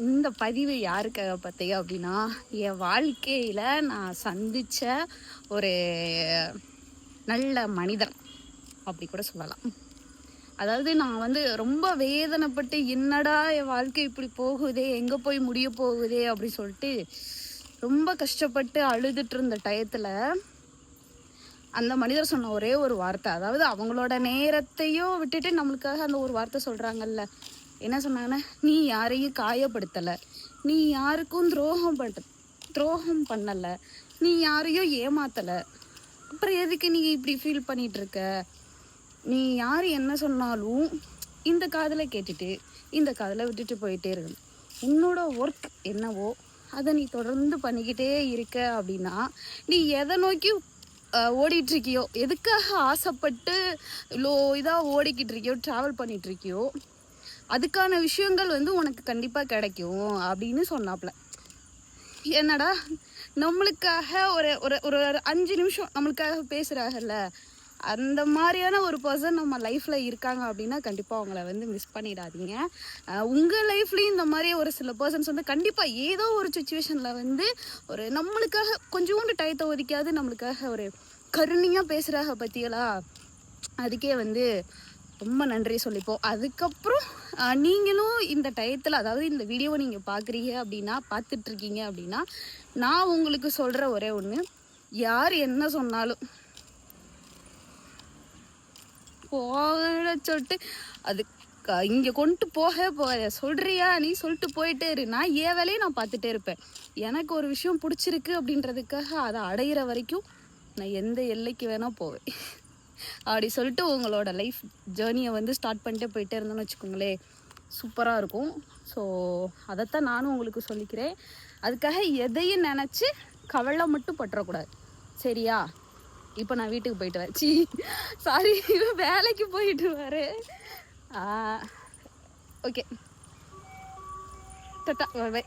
இந்த பதிவு யாருக்காக பார்த்தீங்க அப்படின்னா, என் வாழ்க்கையில் நான் சந்தித்த ஒரு நல்ல மனிதர் அப்படி கூட சொல்லலாம். அதாவது நான் வந்து ரொம்ப வேதனைப்பட்டு என்னடா என் வாழ்க்கை இப்படி போகுதே, எங்கே போய் முடிய போகுதே அப்படி சொல்லிட்டு ரொம்ப கஷ்டப்பட்டு அழுதுட்டு இருந்த டயத்தில் அந்த மனிதர் சொன்ன ஒரே ஒரு வார்த்தை, அதாவது அவங்களோட நேரத்தையும் விட்டுட்டு நம்மளுக்காக அந்த ஒரு வார்த்தை சொல்கிறாங்கல்ல. என்ன சொன்னாங்கன்னா, நீ யாரையும் காயப்படுத்தலை, நீ யாருக்கும் துரோகம் பண்ணலை, நீ யாரையும் ஏமாத்தலை, அப்புறம் எதுக்கு நீ இப்படி ஃபீல் பண்ணிட்டு இருக்க? நீ யார் என்ன சொன்னாலும் இந்த காதில் கேட்டுட்டு இந்த காதில் விட்டுட்டு போயிட்டே இருக்கணும். உன்னோட ஒர்க் என்னவோ அதை நீ தொடர்ந்து பண்ணிக்கிட்டே இருக்க அப்படின்னா, நீ எதை நோக்கி ஓடிட்டுருக்கியோ, எதுக்காக ஆசைப்பட்டு இவ்வளோ இதாக ஓடிக்கிட்டு இருக்கியோ, ட்ராவல் பண்ணிகிட்ருக்கியோ, அதுக்கான விஷயங்கள் வந்து உனக்கு கண்டிப்பாக கிடைக்கும் அப்படின்னு சொன்னாப்புல. என்னடா நம்மளுக்காக ஒரு ஒரு ஒரு 5 நிமிஷம் நம்மளுக்காக பேசுகிறாங்கல்ல, அந்த மாதிரியான ஒரு பர்சன் நம்ம லைஃப்பில் இருக்காங்க அப்படின்னா கண்டிப்பாக அவங்கள வந்து மிஸ் பண்ணிடாதீங்க. உங்கள் லைஃப்லேயும் இந்த மாதிரி ஒரு சில பர்சன்ஸ் வந்து கண்டிப்பாக ஏதோ ஒரு சுச்சுவேஷனில் வந்து ஒரு நம்மளுக்காக கொஞ்சோண்டு டயத்தை ஒதுக்காது நம்மளுக்காக ஒரு கருணையாக பேசுகிறாங்க பற்றியலா, அதுக்கே வந்து ரொம்ப நன்றி சொல்லிப்போம். அதுக்கப்புறம் நீங்களும் இந்த டயத்தில், அதாவது இந்த வீடியோவை நீங்கள் பார்க்குறீங்க அப்படின்னா, பார்த்துட்ருக்கீங்க அப்படின்னா, நான் உங்களுக்கு சொல்கிற ஒரே ஒன்று, யார் என்ன சொன்னாலும் போக சொல்லிட்டு அது இங்கே கொண்டு போக சொல்கிறியா நீ சொல்லிட்டு போயிட்டே இரு. நான் ஏன் வேலையை நான் பார்த்துட்டே இருப்பேன். எனக்கு ஒரு விஷயம் பிடிச்சிருக்கு அப்படின்றதுக்காக அதை அடையிற வரைக்கும் நான் எந்த எல்லைக்கு வேணால் போவேன். அப்படி சொல்லிட்டு உங்களோட லைஃப் ஜேர்னியை வந்து ஸ்டார்ட் பண்ணிட்டே போயிட்டே இருந்தோன்னு வச்சுக்கோங்களேன், சூப்பராக இருக்கும். ஸோ அதைத்தான் நானும் உங்களுக்கு சொல்லிக்கிறேன். அதுக்காக எதையும் நினச்சி கவலை மட்டும் பற்றக்கூடாது, சரியா? இப்போ நான் வீட்டுக்கு போயிட்டு வரேன். சாரி, வேலைக்கு போயிட்டு வரேன். Okay, tata, by.